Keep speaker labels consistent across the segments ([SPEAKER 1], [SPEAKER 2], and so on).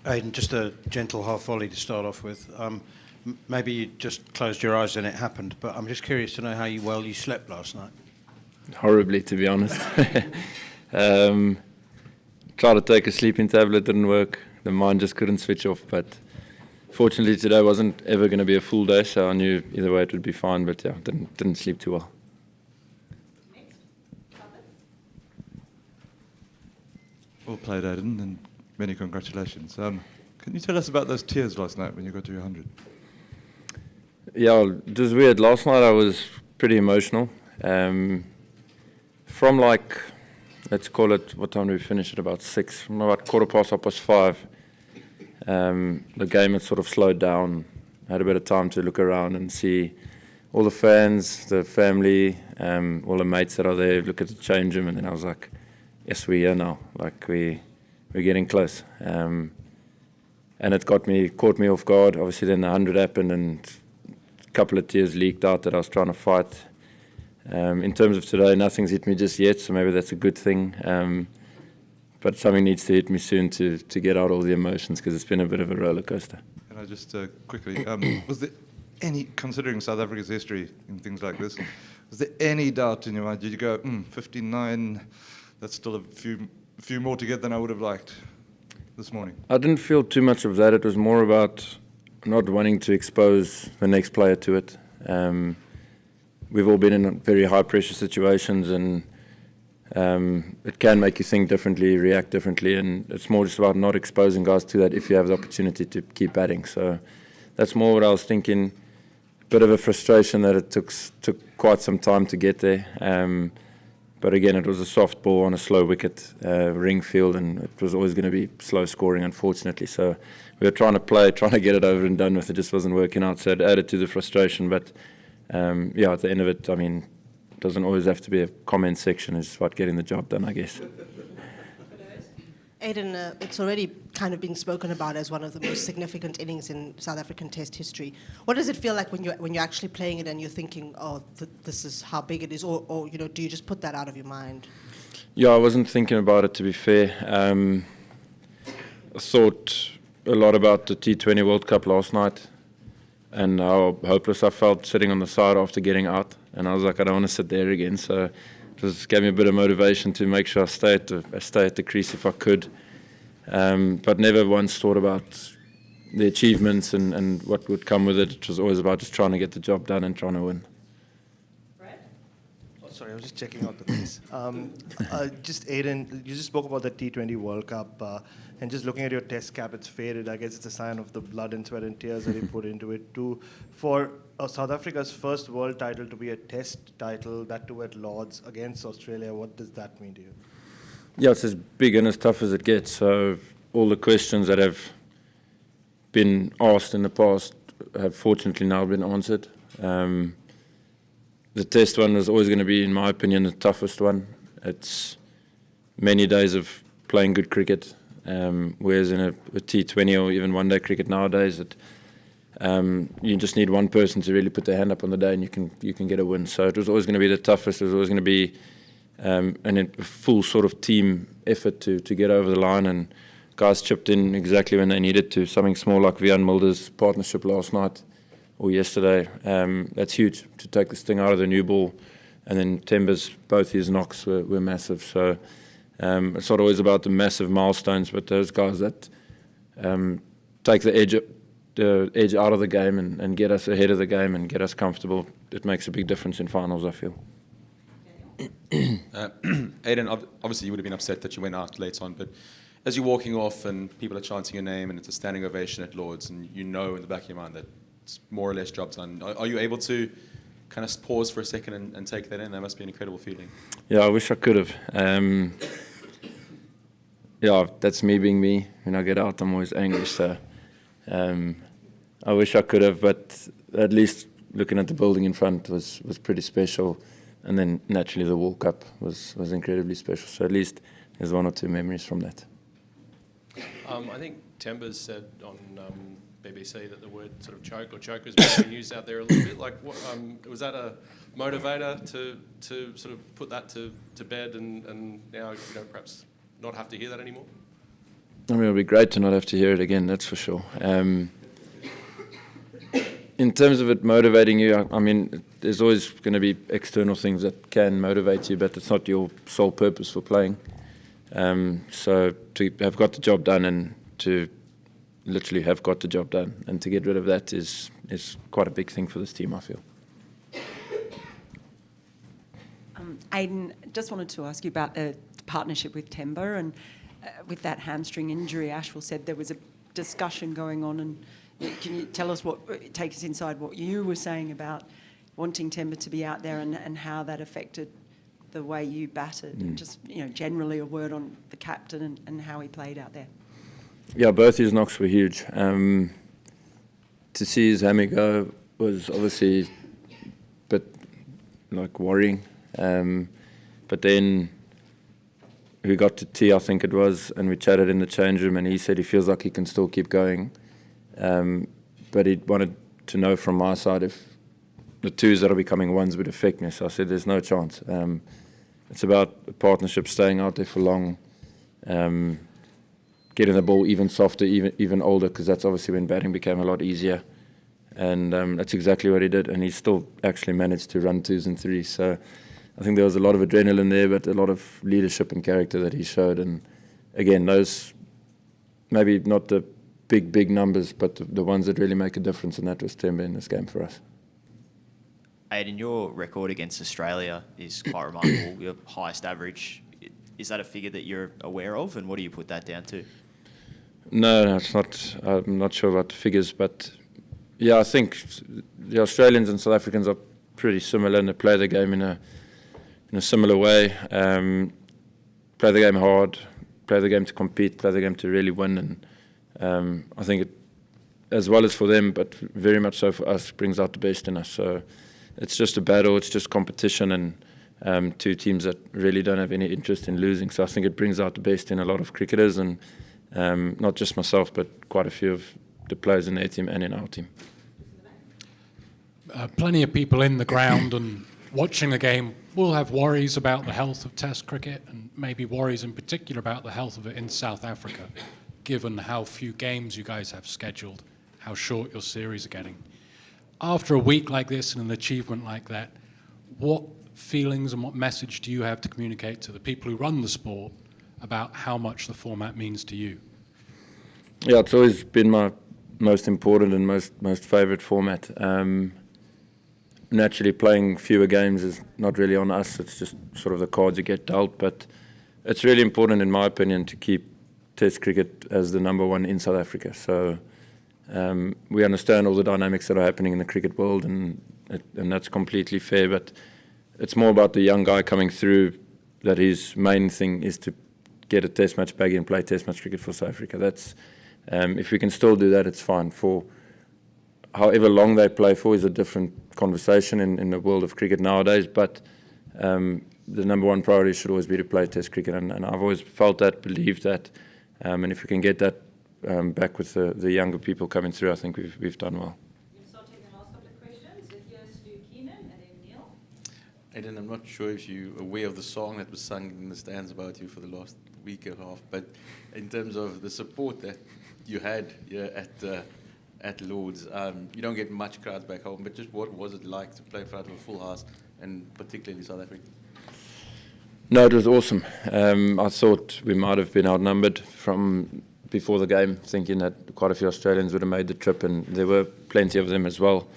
[SPEAKER 1] Aiden, just a gentle half volley to start off with. Maybe you just closed your eyes and it happened, but I'm just curious to know how well you slept last night.
[SPEAKER 2] Horribly, to be honest. Tried to take a sleeping tablet, didn't work. The mind just couldn't switch off. But fortunately, today wasn't ever going to be a full day, so I knew either way it would be fine. But yeah, didn't sleep too well.
[SPEAKER 3] Well played, Aiden, and many congratulations. Can you tell us about those tears last night when you got to your 100?
[SPEAKER 2] Yeah, it was weird. Last night I was pretty emotional. From like, let's call it, what time did we finish at? About 6, from about 5:15. The game had sort of slowed down. I had a bit of time to look around and see all the fans, the family, all the mates that are there, look at the change room, and then I was like, yes, we're here now. Like we're getting close. And it caught me off guard. Obviously then the 100 happened and a couple of tears leaked out that I was trying to fight. In terms of today, nothing's hit me just yet, so maybe that's a good thing. But something needs to hit me soon to get out all the emotions, because it's been a bit of a roller coaster.
[SPEAKER 3] Can I just quickly, was there any, considering South Africa's history in things like this, was there any doubt in your mind? Did you go, 59, that's still a few more to get than I would have liked this morning?
[SPEAKER 2] I didn't feel too much of that. It was more about not wanting to expose the next player to it. We've all been in very high-pressure situations, and it can make you think differently, react differently, and it's more just about not exposing guys to that if you have the opportunity to keep batting. So that's more what I was thinking. Bit of a frustration that it took quite some time to get there. But again, it was a soft ball on a slow wicket, ring field, and it was always going to be slow scoring, unfortunately. So we were trying to get it over and done with. It just wasn't working out, so it added to the frustration. But yeah, at the end of it, I mean, it doesn't always have to be a comment section. It's about getting the job done, I guess.
[SPEAKER 4] Aiden, it's already kind of been spoken about as one of the most significant innings in South African Test history. What does it feel like when you're actually playing it and you're thinking, oh, this is how big it is, or do you just put that out of your mind?
[SPEAKER 2] Yeah, I wasn't thinking about it, to be fair. I thought a lot about the T20 World Cup last night and how hopeless I felt sitting on the side after getting out. And I was like, I don't want to sit there again. So it just gave me a bit of motivation to make sure I stay at the crease if I could. But never once thought about the achievements and what would come with it. It was always about just trying to get the job done and trying to win.
[SPEAKER 5] Sorry, I was just checking out the piece. Just Aiden, you just spoke about the T20 World Cup, and just looking at your test cap, it's faded. I guess it's a sign of the blood and sweat and tears that you put into it too. For South Africa's first world title to be a test title, that too at Lords against Australia, what does that mean to you?
[SPEAKER 2] Yeah, it's as big and as tough as it gets. So all the questions that have been asked in the past have fortunately now been answered. The test one was always going to be, in my opinion, the toughest one. It's many days of playing good cricket, whereas in a T20 or even one-day cricket nowadays, you just need one person to really put their hand up on the day and you can get a win. So it was always going to be the toughest. It was always going to be a full sort of team effort to get over the line, and guys chipped in exactly when they needed to. Something small like Vian Mulder's partnership last night or yesterday, that's huge to take this thing out of the new ball. And then Temba's, both his knocks were massive. So it's not always about the massive milestones, but those guys that take the edge out of the game and get us ahead of the game and get us comfortable, it makes a big difference in finals, I feel.
[SPEAKER 6] Aiden, obviously you would have been upset that you went out late on, but as you're walking off and people are chanting your name and it's a standing ovation at Lords, and you know in the back of your mind that it's more or less job done, are you able to kind of pause for a second and take that in? That must be an incredible feeling.
[SPEAKER 2] Yeah, I wish I could have. Yeah, that's me being me. When I get out, I'm always angry, so I wish I could have, but at least looking at the building in front was pretty special. And then naturally the World Cup was incredibly special. So at least there's one or two memories from that.
[SPEAKER 7] I think Temba's said on BBC that the word sort of choke or chokers being used out there a little bit. Like, was that a motivator to sort of put that to bed and now perhaps not have to hear that anymore?
[SPEAKER 2] I mean, it'll be great to not have to hear it again, that's for sure. In terms of it motivating you, I mean, there's always going to be external things that can motivate you, but it's not your sole purpose for playing. So to have got the job done and to literally have got the job done and to get rid of that is quite a big thing for this team, I feel.
[SPEAKER 8] Aiden, just wanted to ask you about the partnership with Temba, and with that hamstring injury, Ashwell said there was a discussion going on, and can you tell us take us inside what you were saying about wanting Temba to be out there and how that affected the way you batted, and just generally a word on the captain and how he played out there.
[SPEAKER 2] Yeah, both his knocks were huge. To see his hammy go was obviously a bit worrying. But then we got to tea, I think it was, and we chatted in the change room, and he said he feels like he can still keep going. But he wanted to know from my side if the twos that are becoming ones would affect me. So I said there's no chance. It's about a partnership, staying out there for long, getting the ball even softer, even older, because that's obviously when batting became a lot easier. And that's exactly what he did, and he still actually managed to run twos and threes. So I think there was a lot of adrenaline there, but a lot of leadership and character that he showed. And again, those maybe not the big numbers, but the ones that really make a difference, and that was Temba in this game for us.
[SPEAKER 9] Aiden, your record against Australia is quite remarkable, your highest average. Is that a figure that you're aware of, and what do you put that down to? No,
[SPEAKER 2] it's not. I'm not sure about the figures, but yeah, I think the Australians and South Africans are pretty similar, and they play the game in a similar way. Play the game hard, play the game to compete, play the game to really win, and I think it, as well as for them, but very much so for us, brings out the best in us. So it's just a battle, it's just competition, and two teams that really don't have any interest in losing. So I think it brings out the best in a lot of cricketers, and not just myself, but quite a few of the players in their team and in our team.
[SPEAKER 10] Plenty of people in the ground and watching the game will have worries about the health of Test cricket, and maybe worries in particular about the health of it in South Africa, given how few games you guys have scheduled, how short your series are getting. After a week like this and an achievement like that, what feelings and what message do you have to communicate to the people who run the sport about how much the format means to you?
[SPEAKER 2] Yeah, it's always been my most important and most favourite format. Naturally, playing fewer games is not really on us. It's just sort of the cards you get dealt. But it's really important, in my opinion, to keep Test cricket as the number one in South Africa. So we understand all the dynamics that are happening in the cricket world, and that's completely fair. But it's more about the young guy coming through, that his main thing is to get a Test match bag and play Test match cricket for South Africa. That's if we can still do that, it's fine. For however long they play for is a different conversation in the world of cricket nowadays, but the number one priority should always be to play Test cricket, and I've always felt that, believed that, and if we can get that back with the younger people coming through, I think we've done well.
[SPEAKER 11] We'll start taking the last couple of questions. Here's Stu Keenan and then Neil.
[SPEAKER 12] Aiden, I'm not sure if you're aware of the song that was sung in the stands about you for the last week and a half, but in terms of the support that you had at Lord's, you don't get much crowds back home, but just what was it like to play in front of a full house, and particularly South Africa?
[SPEAKER 2] No, it was awesome. I thought we might have been outnumbered from before the game, thinking that quite a few Australians would have made the trip, and there were plenty of them as well.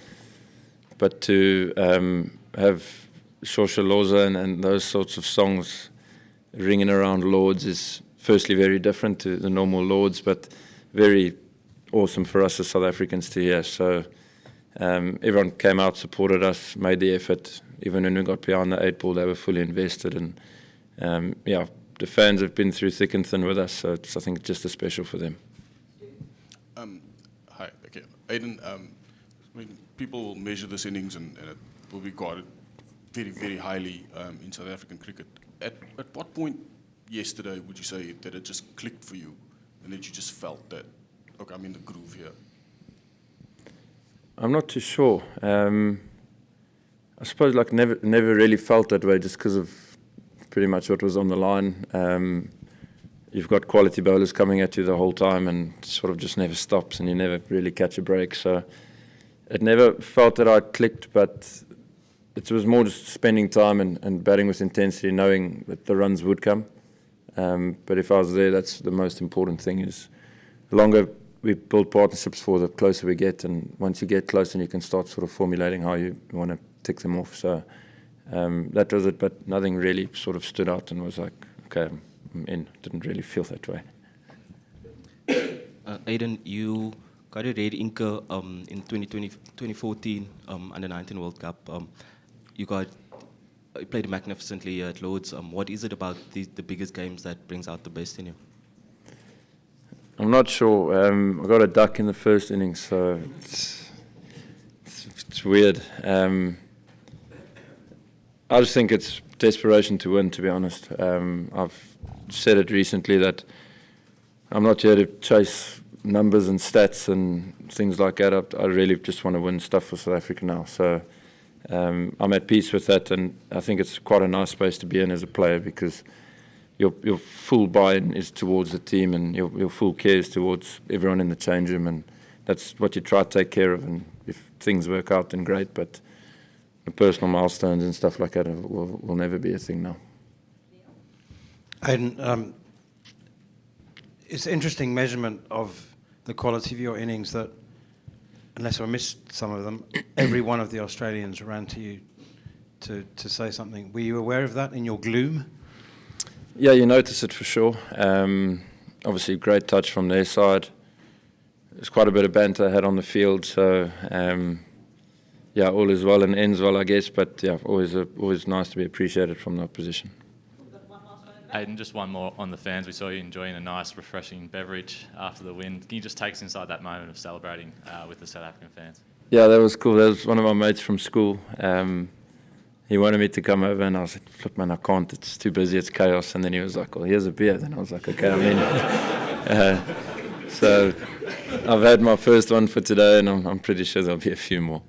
[SPEAKER 2] But to have Shosha Loza and those sorts of songs ringing around Lords is firstly very different to the normal Lords, but very awesome for us as South Africans to hear. So everyone came out, supported us, made the effort. Even when we got behind the 8 ball, they were fully invested. And yeah, the fans have been through thick and thin with us, so it's, I think, just as special for them.
[SPEAKER 13] Hi, okay. Aiden, I mean, people will measure this innings and it will be regarded very, very highly in South African cricket. At what point yesterday would you say that it just clicked for you and that you just felt that, okay, I'm in the groove here?
[SPEAKER 2] I'm not too sure. I suppose never really felt that way, just because of pretty much what was on the line. you've got quality bowlers coming at you the whole time, and sort of just never stops, and you never really catch a break. So it never felt that I clicked, but it was more just spending time and batting with intensity, knowing that the runs would come. But if I was there, that's the most important thing. Is the longer we build partnerships for, the closer we get, and once you get close, then you can start sort of formulating how you want to tick them off. So that was it, but nothing really sort of stood out and was like, okay, I'm in. Didn't really feel that way.
[SPEAKER 14] Aiden, you got a red inker in 2014 Under-19 World Cup. You played magnificently at Lords. What is it about the biggest games that brings out the best in you?
[SPEAKER 2] I'm not sure. I got a duck in the first innings, so it's weird. I just think it's desperation to win, to be honest. I've said it recently that I'm not here to chase numbers and stats and things like that. I really just want to win stuff for South Africa now. So I'm at peace with that, and I think it's quite a nice space to be in as a player, because your full buy-in is towards the team, and your full care is towards everyone in the change room, and that's what you try to take care of. And if things work out, then great, but the personal milestones and stuff like that will never be a thing now.
[SPEAKER 1] Aiden, it's an interesting measurement of the quality of your innings that, unless I missed some of them, every one of the Australians ran to you to say something. Were you aware of that in your gloom?
[SPEAKER 2] Yeah, you notice it for sure. Obviously, great touch from their side. There's quite a bit of banter I had on the field, so yeah, all is well and ends well, I guess. But yeah, always nice to be appreciated from the opposition.
[SPEAKER 15] Aiden, just one more on the fans. We saw you enjoying a nice, refreshing beverage after the win. Can you just take us inside that moment of celebrating with the South African fans?
[SPEAKER 2] Yeah, that was cool. That was one of my mates from school. He wanted me to come over, and I was like, "Look, man, I can't. It's too busy. It's chaos." And then he was like, "Well, here's a beer." Then I was like, "Okay, I'm in." So I've had my first one for today, and I'm pretty sure there'll be a few more.